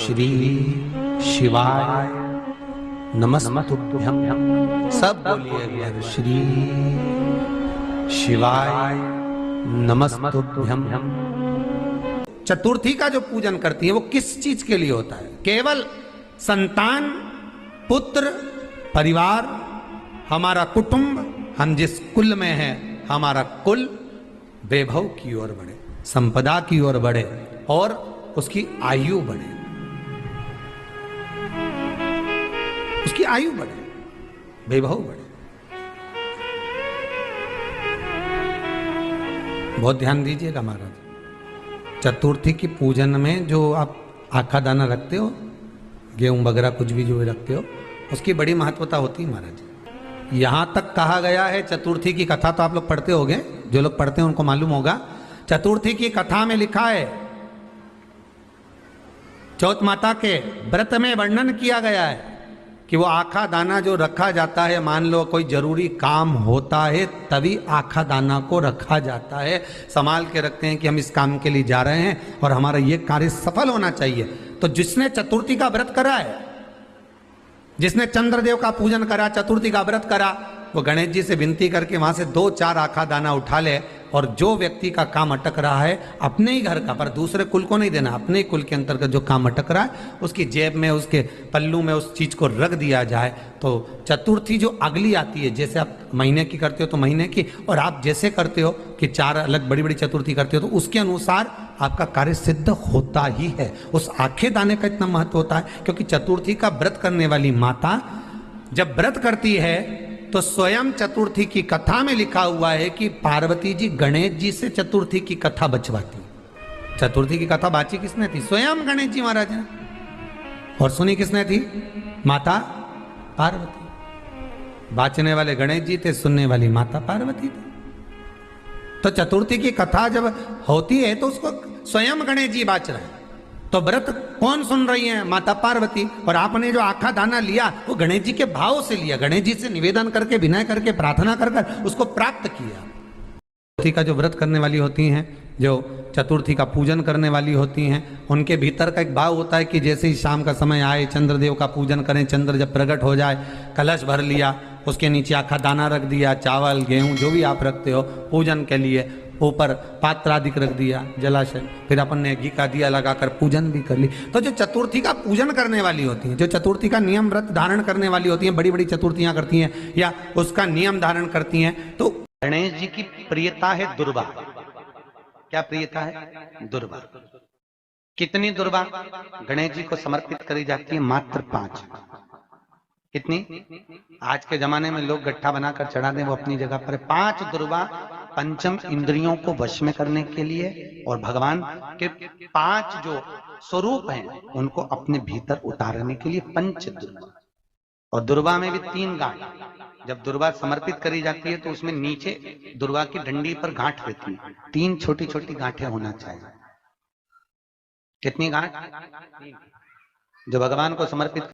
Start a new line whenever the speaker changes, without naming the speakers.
श्री शिवाय नमस्तुभ्यं। सब बोलिए श्री शिवाय नमस्तुभ्यं। चतुर्थी का जो पूजन करती है वो किस चीज के लिए होता है? केवल संतान, पुत्र, परिवार, हमारा कुटुंब, हम जिस कुल में हैं, हमारा कुल वैभव की ओर बढ़े, संपदा की ओर बढ़े और उसकी आयु बढ़े, उसकी आयु बढ़े, वैभव बढ़े। बहुत ध्यान दीजिएगा महाराज। चतुर्थी की पूजन में जो आप आखा दाना रखते हो, गेहूं वगैरह कुछ भी जो रखते हो, उसकी बड़ी महत्वता होती है महाराज। यहां तक कहा गया है, चतुर्थी की कथा तो आप लोग पढ़ते होंगे, जो लोग पढ़ते हैं उनको मालूम होगा। चतुर्थी की कथा में लिखा है, चौथ माता के व्रत में वर्णन किया गया है कि वो आखा दाना जो रखा जाता है, मान लो कोई जरूरी काम होता है तभी आखा दाना को रखा जाता है, संभाल के रखते हैं कि हम इस काम के लिए जा रहे हैं और हमारा ये कार्य सफल होना चाहिए। तो जिसने चतुर्थी का व्रत करा है, जिसने चंद्रदेव का पूजन करा, चतुर्थी का व्रत करा, वो गणेश जी से विनती करके वहां से 2-4 आखा दाना उठा ले और जो व्यक्ति का काम अटक रहा है अपने ही घर का, पर दूसरे कुल को नहीं देना, अपने ही कुल के अंतर्गत जो काम अटक रहा है उसकी जेब में, उसके पल्लू में उस चीज को रख दिया जाए। तो चतुर्थी जो अगली आती है, जैसे आप महीने की करते हो तो महीने की, और आप जैसे करते हो कि 4 अलग बड़ी बड़ी चतुर्थी करते हो तो उसके अनुसार आपका कार्य सिद्ध होता ही है। उस आखे दाने का इतना महत्व होता है क्योंकि चतुर्थी का व्रत करने वाली माता जब व्रत करती है तो स्वयं चतुर्थी की कथा में लिखा हुआ है कि पार्वती जी गणेश जी से चतुर्थी की कथा बचवाती। चतुर्थी की कथा बाची किसने थी? स्वयं गणेश जी महाराज ने। और सुनी किसने थी? माता पार्वती। बाचने वाले गणेश जी थे, सुनने वाली माता पार्वती थी। तो चतुर्थी की कथा जब होती है तो उसको स्वयं गणेश जी बाच रहे हैं, तो व्रत कौन सुन रही है? माता पार्वती। और आपने जो आखा दाना लिया वो गणेश जी के भाव से लिया, गणेश जी से निवेदन करके, विनय करके, प्रार्थना कर उसको प्राप्त किया। चतुर्थी का जो व्रत करने वाली होती हैं, जो चतुर्थी का पूजन करने वाली होती हैं, उनके भीतर का एक भाव होता है कि जैसे ही शाम का समय आए, चंद्रदेव का पूजन करें, चंद्र जब प्रकट हो जाए, कलश भर लिया, उसके नीचे आखा दाना रख दिया, चावल गेहूं जो भी आप रखते हो पूजन के लिए, ऊपर पात्र आदि रख दिया, जलाशय, फिर अपन ने घी का दिया लगाकर पूजन भी कर ली। तो जो चतुर्थी का पूजन करने वाली होती हैं, जो चतुर्थी का नियम व्रत धारण करने वाली होती हैं, बड़ी बड़ी चतुर्थियां करती हैं या उसका नियम धारण करती हैं, तो गणेश जी की प्रियता है दुर्वा। क्या प्रियता है? दुर्वा। कितनी दुर्वा गणेश जी को समर्पित करी जाती है? मात्र 5। कितनी? आज के जमाने में लोग गट्ठा बनाकर चढ़ा दें, वो अपनी जगह पर 5 दुर्वा पंचम इंद्रियों को वश में करने के लिए और भगवान के 5 जो स्वरूप हैं उनको अपने भीतर उतारने के लिए 5 दुर्वा। और दुर्वा में भी 3 गांठ। जब दुर्वा समर्पित करी जाती है तो उसमें नीचे दुर्वा की डंडी पर गांठ रहती है, 3 छोटी छोटी गांठें होना चाहिए। कितनी गांठ? जो भगवान को समर्पित